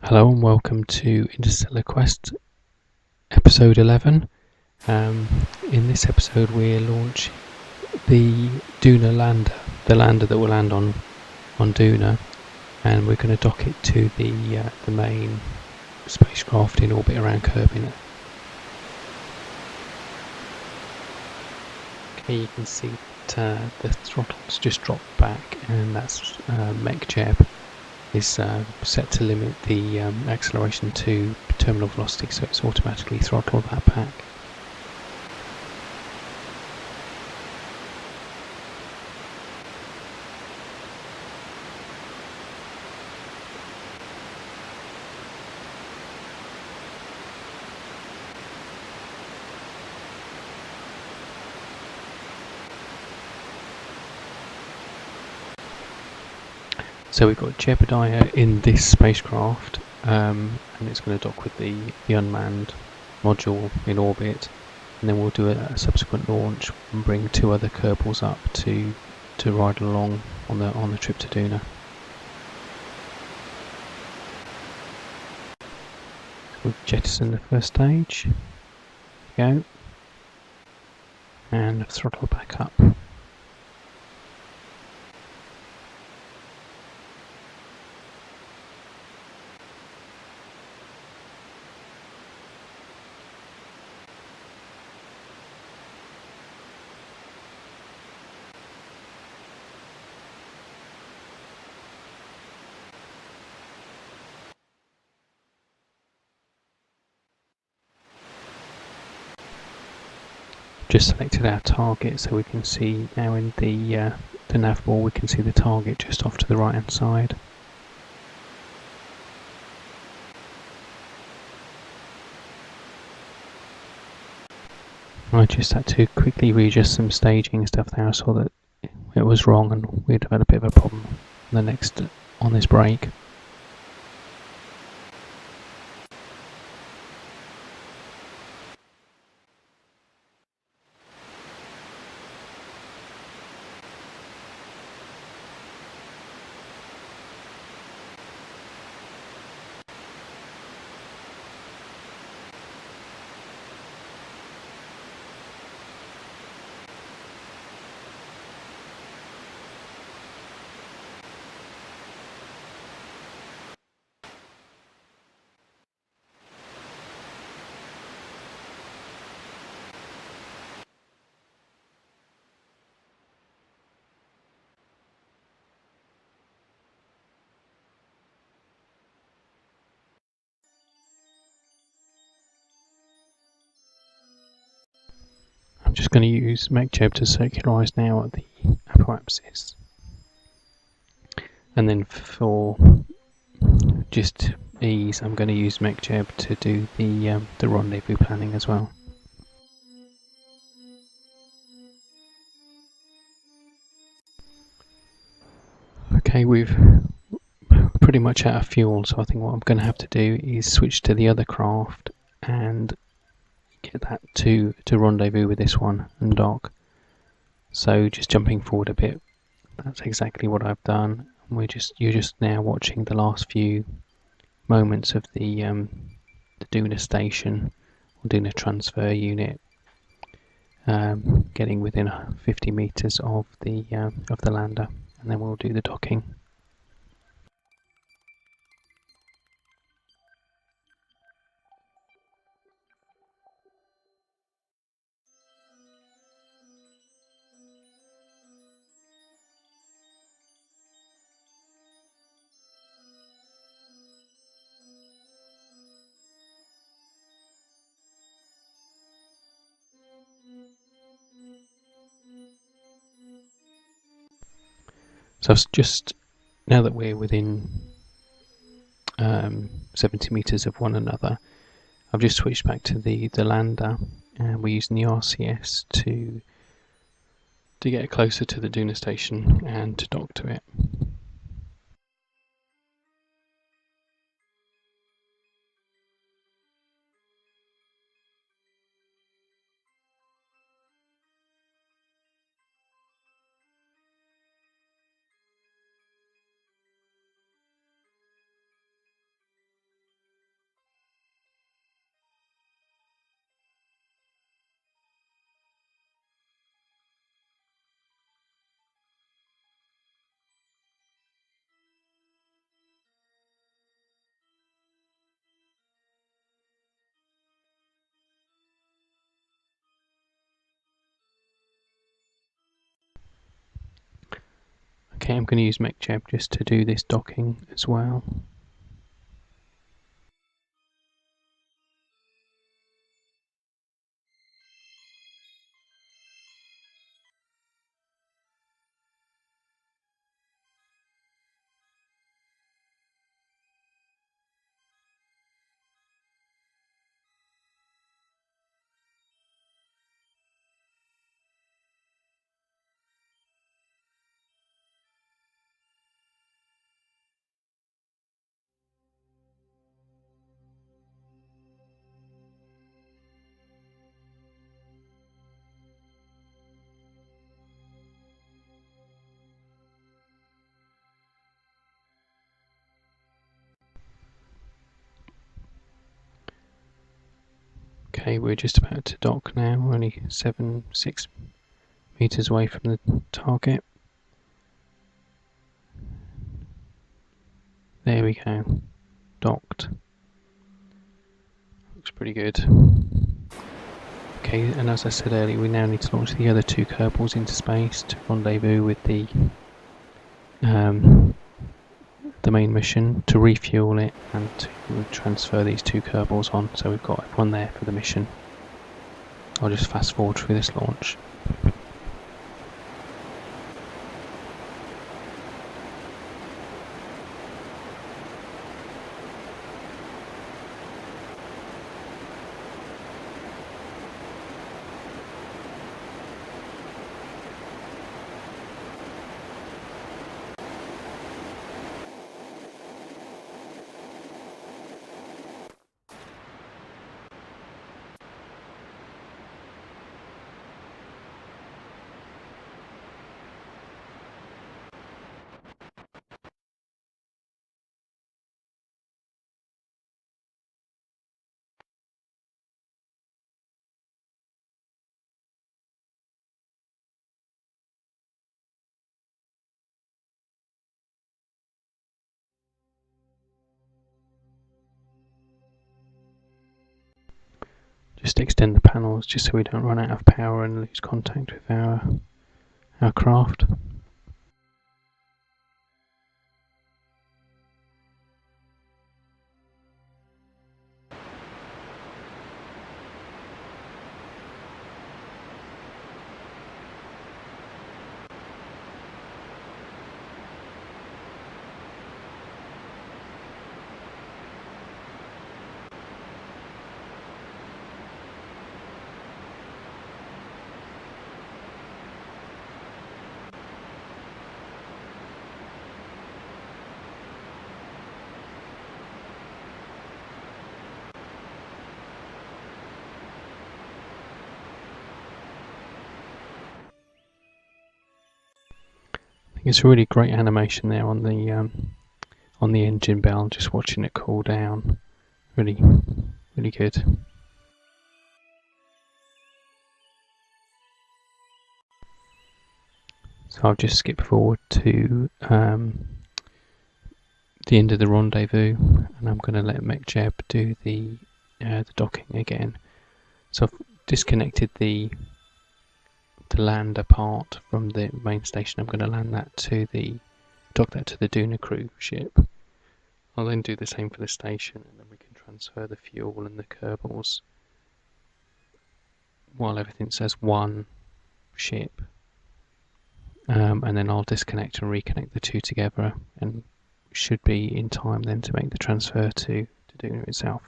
Hello and welcome to Interstellar Quest episode 11. In this episode we're launching the Duna lander, the lander that will land on Duna, and we're going to dock it to the main spacecraft in orbit around Kerbal. Okay, you can see that the throttle's just dropped back, and that's mech jeb is set to limit the acceleration to terminal velocity, so it's automatically throttled that back. So we've got Jebediah in this spacecraft, and it's going to dock with the unmanned module in orbit, and then we'll do a subsequent launch and bring two other Kerbals up to ride along on the trip to Duna. We'll jettison the first stage. Go, and throttle back up. Just selected our target, so we can see now in the nav ball we can see the target just off to the right hand side. I just had to quickly readjust some staging stuff there. I saw that it was wrong and we'd have had a bit of a problem on this break. I'm just going to use MechJeb to circularise now at the apoapsis, and then for just ease I'm going to use MechJeb to do the rendezvous planning as well. Okay, we've pretty much out of fuel, so I think what I'm going to have to do is switch to the other craft and get that to rendezvous with this one and dock. So just jumping forward a bit, that's exactly what I've done. You're just now watching the last few moments of the Duna station or Duna transfer unit getting within 50 meters of the lander, and then we'll do the docking. So just now that we're within 70 meters of one another, I've just switched back to the lander, and we're using the RCS to get closer to the Duna station and to dock to it. Okay, I'm going to use MechJeb just to do this docking as well. Okay, we're just about to dock now. We're only 6 meters away from the target. There we go. Docked. Looks pretty good. Okay, and as I said earlier, we now need to launch the other 2 Kerbals into space to rendezvous with the main mission, to refuel it and to transfer these 2 Kerbals on. So we've got one there for the mission. I'll just fast forward through this launch. Just extend the panels just so we don't run out of power and lose contact with our craft. It's a really great animation there on the engine bell, just watching it cool down. Really, really good. So I'll just skip forward to the end of the rendezvous, and I'm going to let MechJeb do the docking again. So I've disconnected the lander part from the main station. I'm going to dock that to the Duna crew ship. I'll then do the same for the station, and then we can transfer the fuel and the Kerbals while everything says one ship. And then I'll disconnect and reconnect the 2 together, and should be in time then to make the transfer to Duna itself.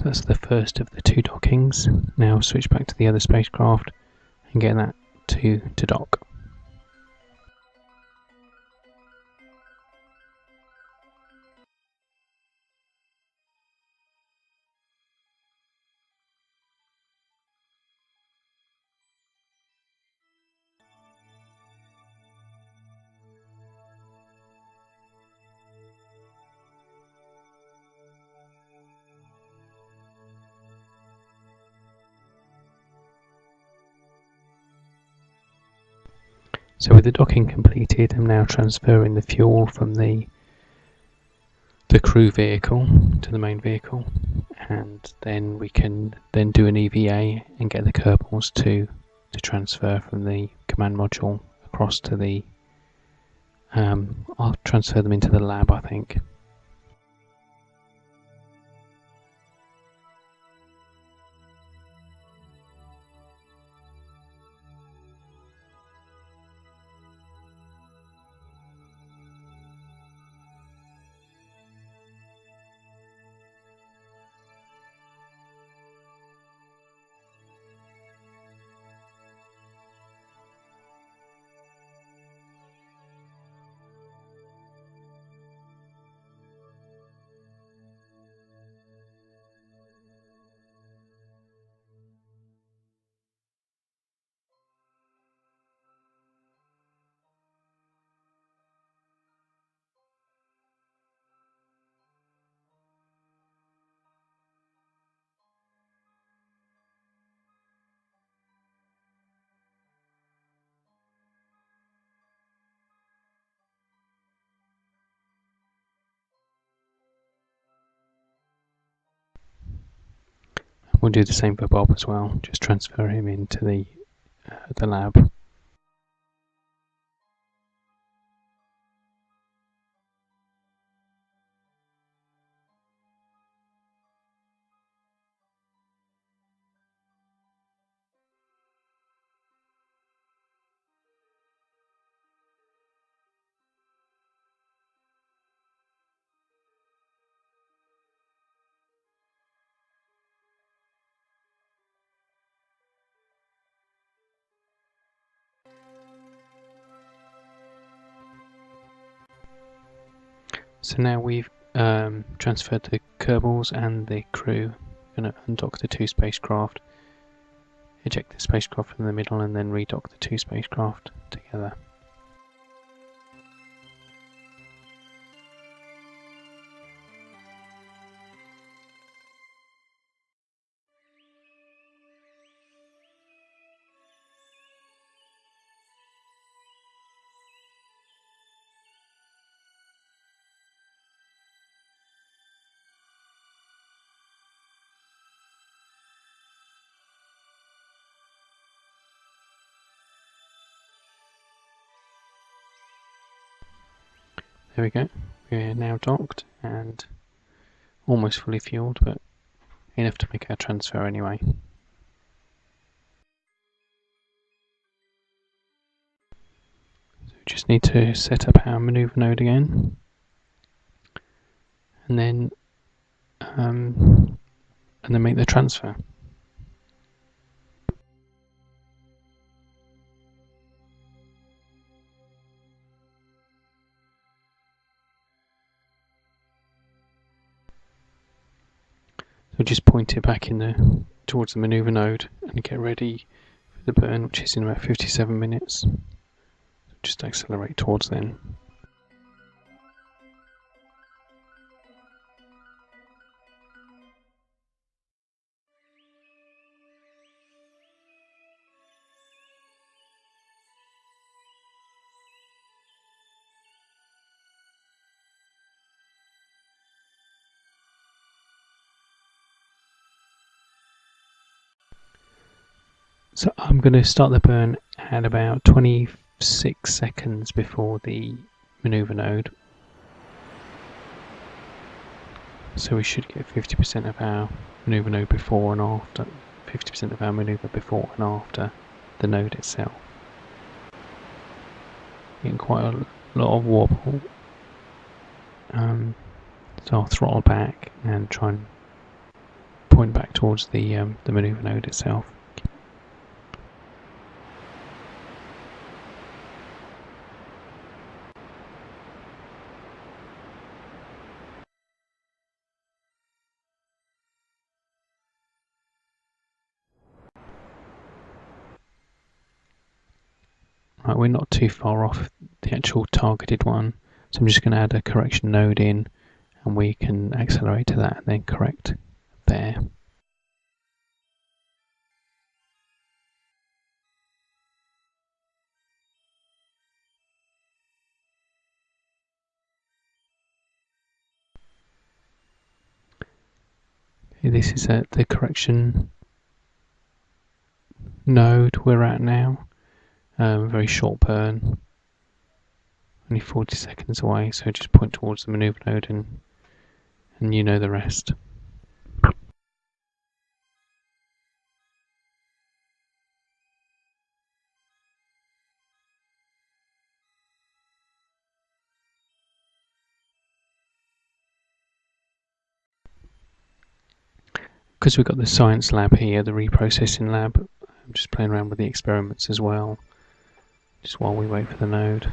that's the first of the 2 dockings. Now switch back to the other spacecraft and get that to dock. So with the docking completed, I'm now transferring the fuel from the crew vehicle to the main vehicle, and then we can then do an EVA and get the Kerbals to transfer from the command module across to the I'll transfer them into the lab, I think. We'll do the same for Bob as well, just transfer him into the lab. So now we've transferred the Kerbals and the crew. We're going to undock the 2 spacecraft, eject the spacecraft from the middle, and then redock the 2 spacecraft together. There we go, we're now docked and almost fully fueled, but enough to make our transfer anyway. So we just need to set up our manoeuvre node again, and then make the transfer. So just point it back towards the manoeuvre node and get ready for the burn, which is in about 57 minutes. Just accelerate towards then. So I'm going to start the burn at about 26 seconds before the manoeuvre node. So we should get 50% of our manoeuvre node before and after, 50% of our manoeuvre before and after the node itself. Getting quite a lot of wobble. So I'll throttle back and try and point back towards the maneuver node itself. Right, we're not too far off the actual targeted one, so I'm just going to add a correction node in, and we can accelerate to that and then correct there. This is the correction node we're at now. Very short burn, only 40 seconds away, so just point towards the maneuver node and you know the rest. Because we've got the science lab here, the reprocessing lab, I'm just playing around with the experiments as well, just while we wait for the node.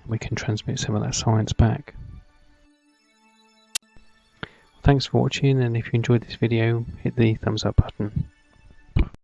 We can transmit some of that science back. Thanks for watching, and if you enjoyed this video, hit the thumbs up button.